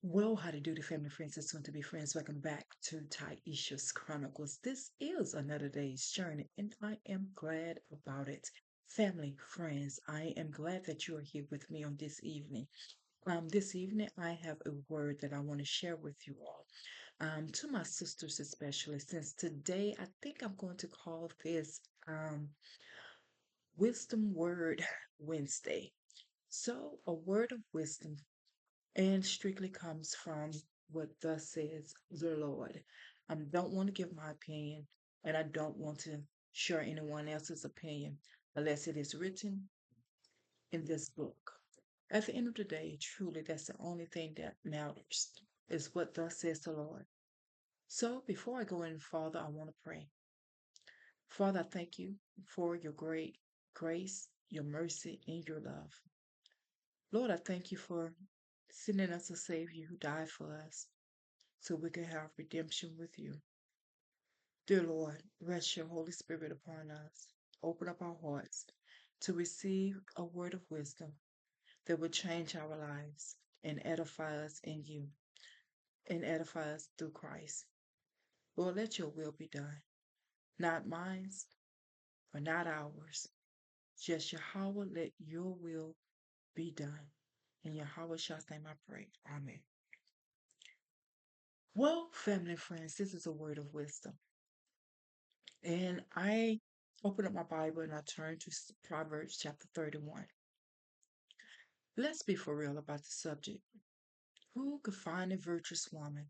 Well, how to do the family friends and soon to be friends. Welcome back to Tyeshia's Chronicles. This is another day's journey, and I am glad about it. Family, friends, I am glad that you are here with me on this evening. This evening, I have a word that I want to share with you all. To my sisters, especially, since today I think I'm going to call this Wisdom Word Wednesday. So, a word of wisdom and strictly comes from what thus says the Lord. I don't want to give my opinion, and I don't want to share anyone else's opinion unless it is written in this book. At the end of the day, truly, that's the only thing that matters is what thus says the Lord. So before I go any further, I want to pray. Father, I thank you for your great grace, your mercy, and your love. Lord, I thank you for sending us a Savior who died for us so we can have redemption with you. Dear Lord, rest your Holy Spirit upon us. Open up our hearts to receive a word of wisdom that will change our lives and edify us in you and edify us through Christ. Lord, let your will be done, not mine or not ours. Just Yahawah, let your will be done. In Yahawah's name I pray. Amen. Well, family and friends, this is a word of wisdom. And I open up my Bible and I turn to Proverbs chapter 31. Let's be for real about the subject. Who could find a virtuous woman?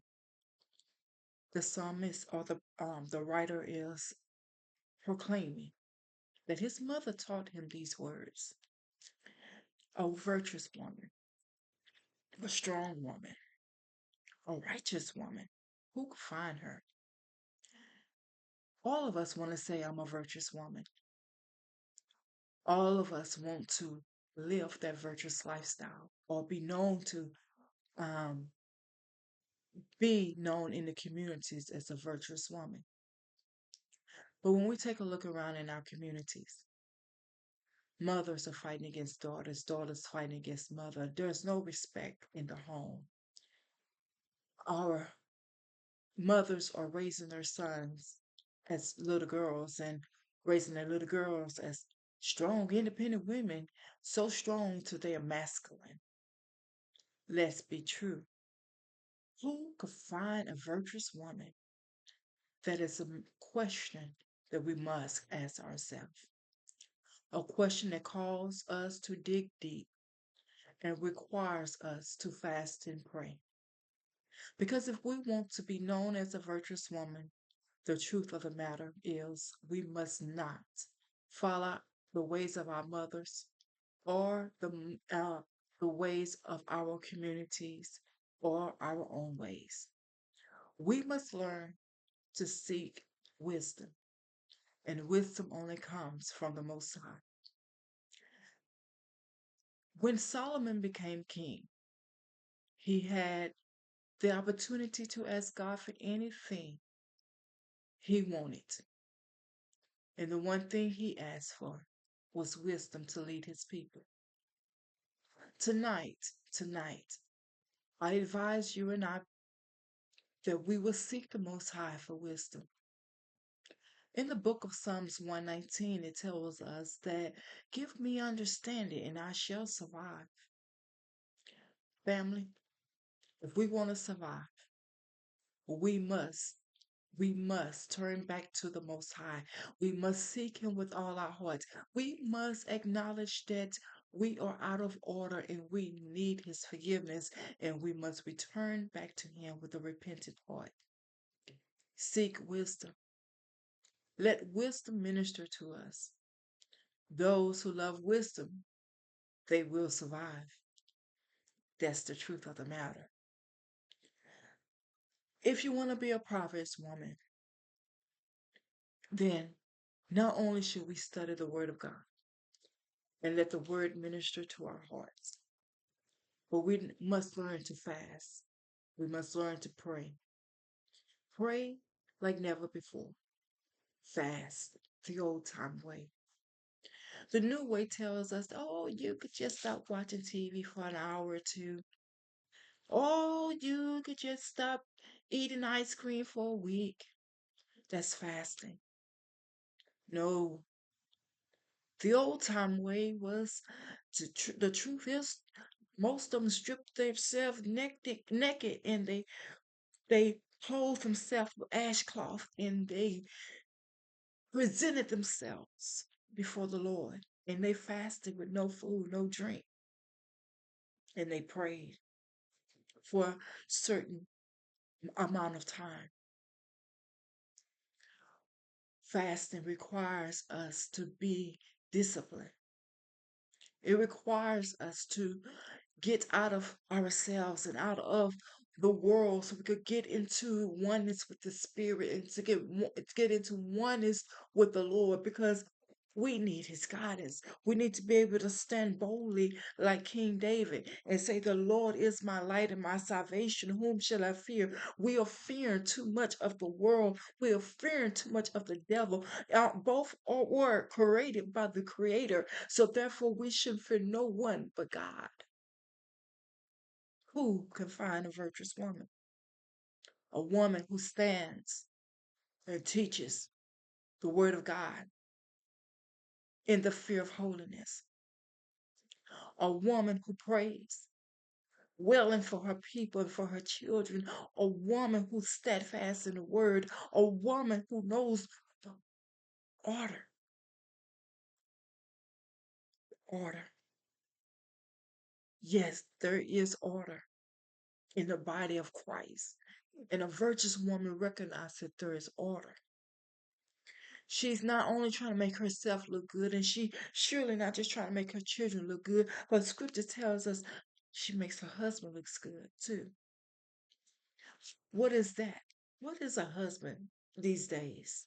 The psalmist or the writer is proclaiming that his mother taught him these words. A virtuous woman, a strong woman, a righteous woman. Who could find her? All of us want to say, I'm a virtuous woman. All of us want to live that virtuous lifestyle or um, be known in the communities as a virtuous woman. But when we take a look around in our communities, mothers are fighting against daughters, daughters fighting against mother. There's no respect in the home. Our mothers are raising their sons as little girls and raising their little girls as strong, independent women, so strong to they are masculine. Let's be true. Who could find a virtuous woman? That is a question that we must ask ourselves. A question that calls us to dig deep and requires us to fast and pray. Because if we want to be known as a virtuous woman, the truth of the matter is we must not follow the ways of our mothers or the ways of our communities or our own ways. We must learn to seek wisdom, and wisdom only comes from the Most High. When Solomon became king, he had the opportunity to ask God for anything he wanted. And the one thing he asked for was wisdom to lead his people. Tonight, I advise you and I that we will seek the Most High for wisdom. In the book of Psalms 119, it tells us that give me understanding and I shall survive. Family, if we want to survive, we must we must turn back to the Most High. We must seek Him with all our hearts. We must acknowledge that we are out of order and we need His forgiveness, and we must return back to Him with a repentant heart. Seek wisdom. Let wisdom minister to us. Those who love wisdom, they will survive. That's the truth of the matter. If you want to be a Proverbs woman, then not only should we study the Word of God and let the Word minister to our hearts, but we must learn to fast. We must learn to pray. Pray like never before. Fast the old time way. The new way tells us, oh, you could just stop watching TV for an hour or two. Oh, you could just stop eating ice cream for a week. That's fasting. No, the old time way was the truth is most of them stripped themselves naked and they clothed themselves with ashcloth and they presented themselves before the Lord and they fasted with no food, no drink, and they prayed for a certain amount of time. Fasting requires us to be disciplined. It requires us to get out of ourselves and out of the world so we could get into oneness with the spirit and to get into oneness with the Lord because we need his guidance. We need to be able to stand boldly like King David and say, the Lord is my light and my salvation. Whom shall I fear? We are fearing too much of the world. We are fearing too much of the devil. Both were created by the Creator. So therefore, we should fear no one but God. Who can find a virtuous woman? A woman who stands and teaches the word of God in the fear of holiness. A woman who prays, willing for her people and for her children. A woman who's steadfast in the word. A woman who knows order. Order. Yes, there is order in the body of Christ. And a virtuous woman recognizes that there is order. She's not only trying to make herself look good, and she surely not just trying to make her children look good, but scripture tells us she makes her husband looks good too. What is that? What is a husband these days?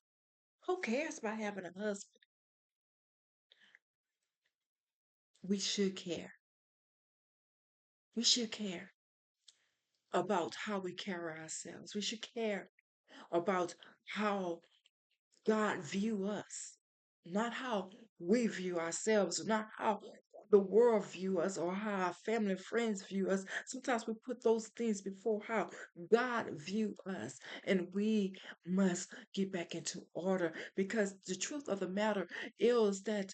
Who cares about having a husband? We should care. We should care about how we carry ourselves. We should care about how God view us, not how we view ourselves, not how the world view us or how our family and friends view us. Sometimes we put those things before how God view us, and we must get back into order because the truth of the matter is that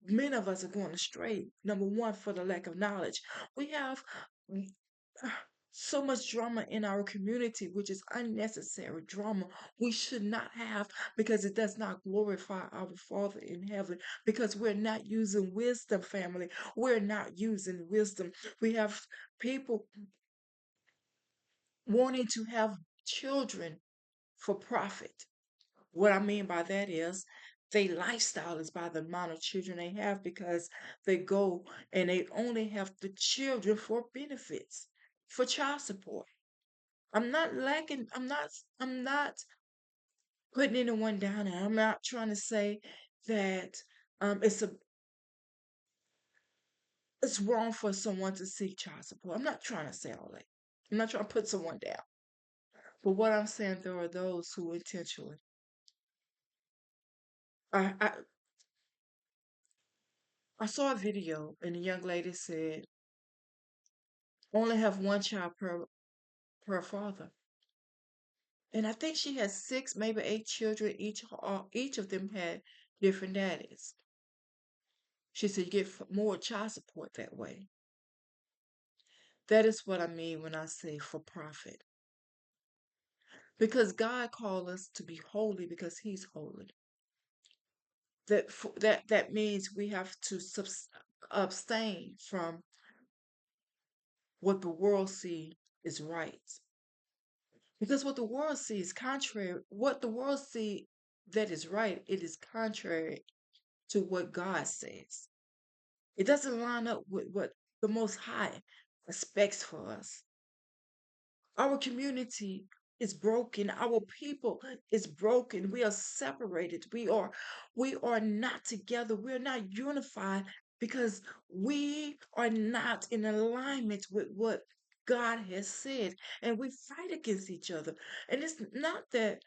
many of us are going astray. Number one, for the lack of knowledge. We have so much drama in our community, which is unnecessary drama we should not have because it does not glorify our Father in heaven. Because we're not using wisdom, family. We're not using wisdom. We have people wanting to have children for profit. What I mean by that is their lifestyle is by the amount of children they have because they go and they only have the children for benefits, for child support. I'm not putting anyone down and I'm not trying to say that it's it's wrong for someone to seek child support. I'm not trying to say all that. I'm not trying to put someone down. But what I'm saying, there are those who intentionally. I I saw a video and a young lady said only have one child per father. And I think she had six, maybe eight children. Each of them had different daddies. She said you get more child support that way. That is what I mean when I say for profit. Because God called us to be holy because He's holy. That means we have to abstain from what the world see is right. Because what the world sees contrary, what the world see that is right, it is contrary to what God says. It doesn't line up with what the Most High expects for us. Our community is broken. Our people is broken. We are separated. We are not together. We're not unified because we are not in alignment with what God has said. And we fight against each other. And it's not that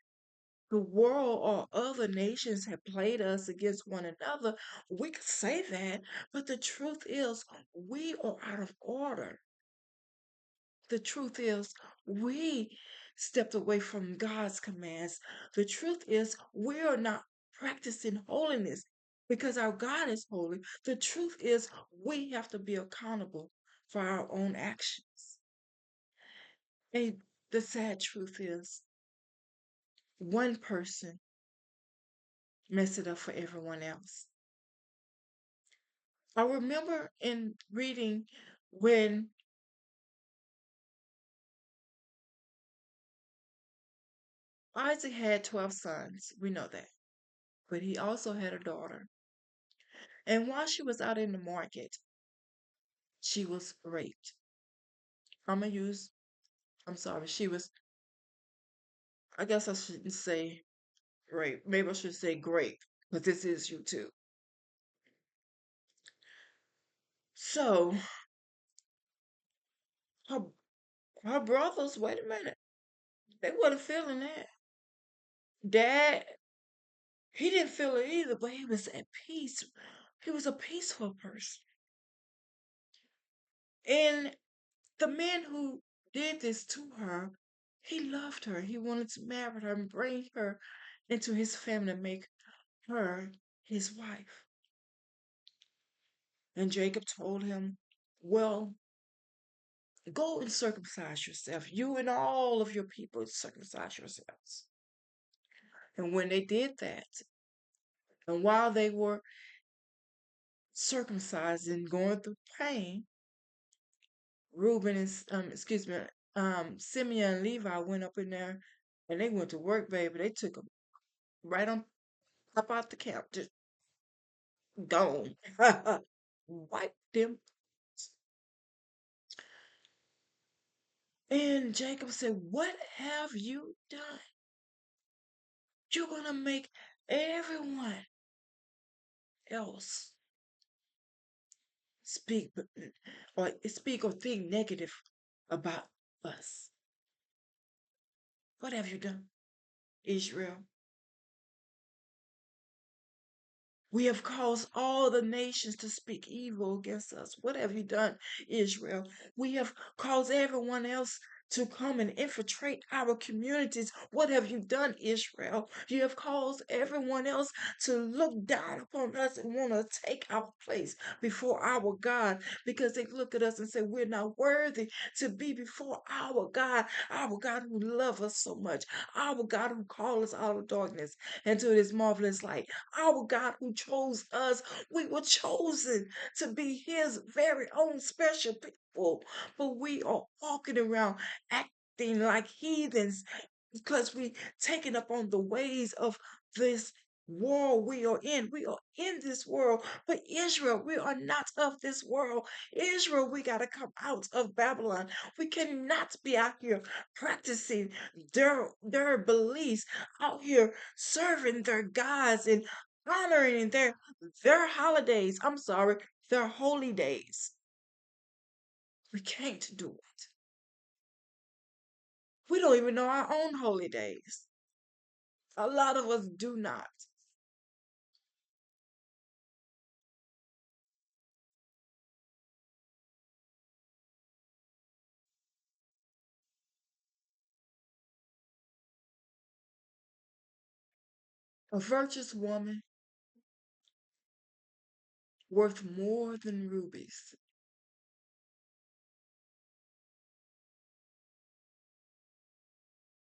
the world or other nations have played us against one another. We could say that, but the truth is we are out of order. The truth is, we stepped away from God's commands. The truth is, we are not practicing holiness because our God is holy. The truth is, we have to be accountable for our own actions. And the sad truth is, one person messed it up for everyone else. I remember in reading when Isaac had 12 sons. We know that. But he also had a daughter. And while she was out in the market, she was raped. I'm going to use, I'm sorry, she was, I guess I shouldn't say rape. Maybe I should say grape, but this is you too. So her, her brothers, wait a minute, they wasn't feeling that. Dad, he didn't feel it either, but he was at peace. He was a peaceful person. And the man who did this to her, he loved her. He wanted to marry her and bring her into his family and make her his wife. And Jacob told him, well, go and circumcise yourself. You and all of your people circumcise yourselves. And when they did that, and while they were circumcised and going through pain, Reuben and Simeon and Levi went up in there and they went to work, baby. They took them right on up out the camp, just gone. Wipe them. And Jacob said, what have you done? You're going to make everyone else speak or think negative about us. What have you done, Israel? We have caused all the nations to speak evil against us. What have you done, Israel? We have caused everyone else to come and infiltrate our communities. What have you done, Israel? You have caused everyone else to look down upon us and want to take our place before our God because they look at us and say we're not worthy to be before our God who loves us so much, our God who called us out of darkness into this marvelous light. Our God who chose us, we were chosen to be his very own special people. But we are walking around acting like heathens because we taken up on the ways of this world we are in. We are in this world, but Israel, we are not of this world. Israel, we got to come out of Babylon. We cannot be out here practicing their beliefs, out here serving their gods and honoring their holidays. I'm sorry, their holy days. We can't do it. We don't even know our own holy days. A lot of us do not. A virtuous woman worth more than rubies.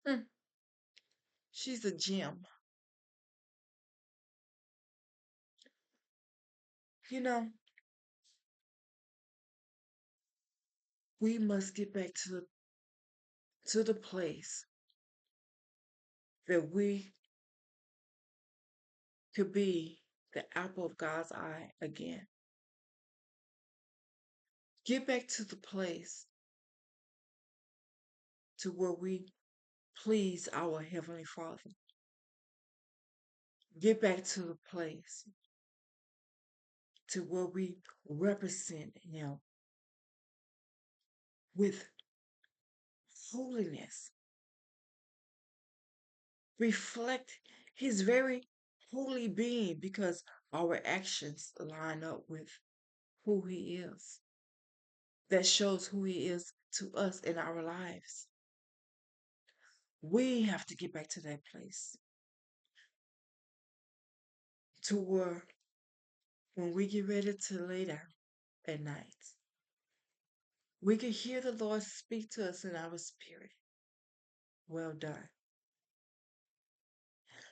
Hmm. She's a gem. You know, we must get back to the place that we could be the apple of God's eye again. Get back to the place to where we please our Heavenly Father. Get back to the place to where we represent Him with holiness. Reflect His very holy being because our actions line up with who He is. That shows who He is to us in our lives. We have to get back to that place to where when we get ready to lay down at night, we can hear the Lord speak to us in our spirit. Well done.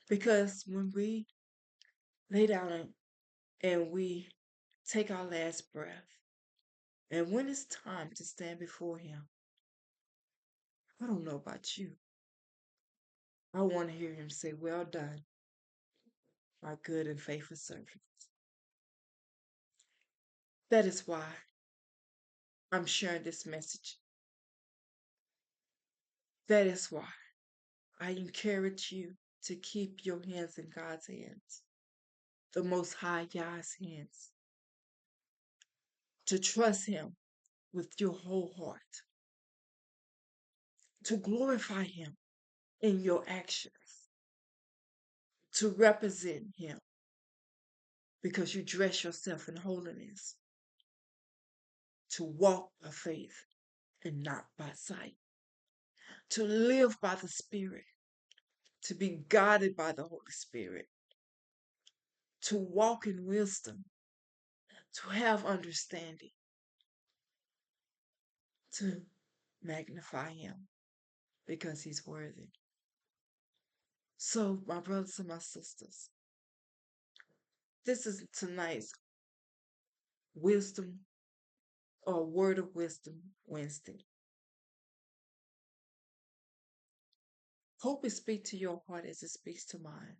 Because when we lay down and we take our last breath, and when it's time to stand before Him, I don't know about you. I want to hear Him say, well done, my good and faithful servant. That is why I'm sharing this message. That is why I encourage you to keep your hands in God's hands, the Most High Yah's hands, to trust Him with your whole heart, to glorify Him in your actions, to represent Him because you dress yourself in holiness, to walk by faith and not by sight, to live by the Spirit, to be guided by the Holy Spirit, to walk in wisdom, to have understanding, to magnify Him because He's worthy. So, my brothers and my sisters, this is tonight's wisdom or word of wisdom Wednesday. Hope it speaks to your heart as it speaks to mine.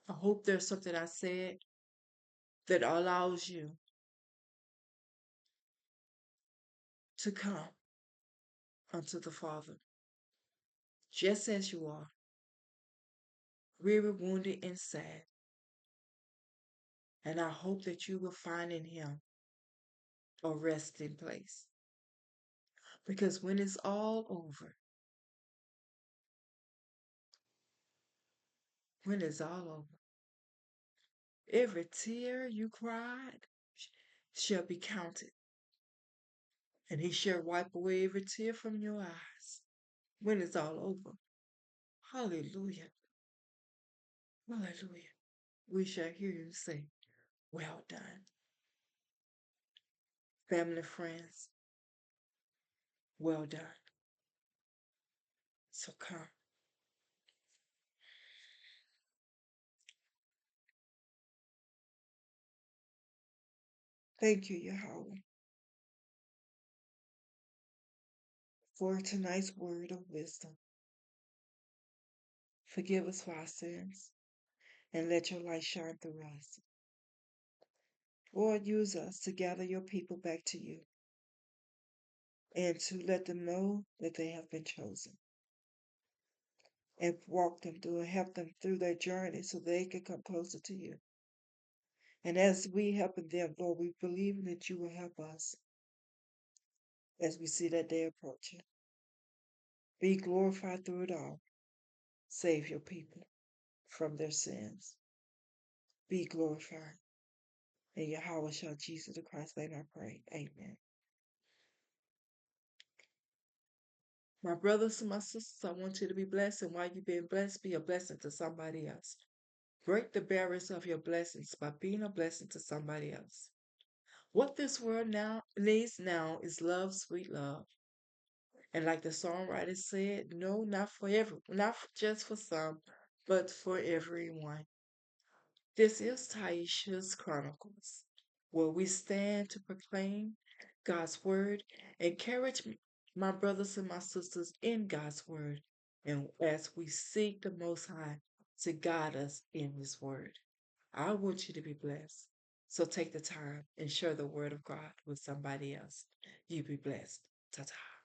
I hope there's something I said that allows you to come unto the Father just as you are, weary, wounded, and sad. And I hope that you will find in Him a resting place. Because when it's all over, when it's all over, every tear you cried shall be counted, and He shall wipe away every tear from your eyes. When it's all over, hallelujah, hallelujah, we shall hear you say, well done. Family, friends, well done. So come. Thank you, Yahawah, for tonight's word of wisdom. Forgive us for our sins and let your light shine through us. Lord, use us to gather your people back to you and to let them know that they have been chosen and walk them through and help them through their journey so they can come closer to you. And as we helping them, Lord, we believe that you will help us as we see that day approaching. Be glorified through it all. Save your people from their sins. Be glorified. In Yahweh shall Jesus the Christ name I pray. Amen. My brothers and my sisters, I want you to be blessed, and while you're being blessed, be a blessing to somebody else. Break the barriers of your blessings by being a blessing to somebody else. What this world now needs now is love, sweet love. And like the songwriter said, no, not just for some, but for everyone. This is Tyeshia's Chronicles, where we stand to proclaim God's word, encourage my brothers and my sisters in God's word, and as we seek the Most High to guide us in His word. I want you to be blessed. So take the time and share the word of God with somebody else. You be blessed. Ta ta.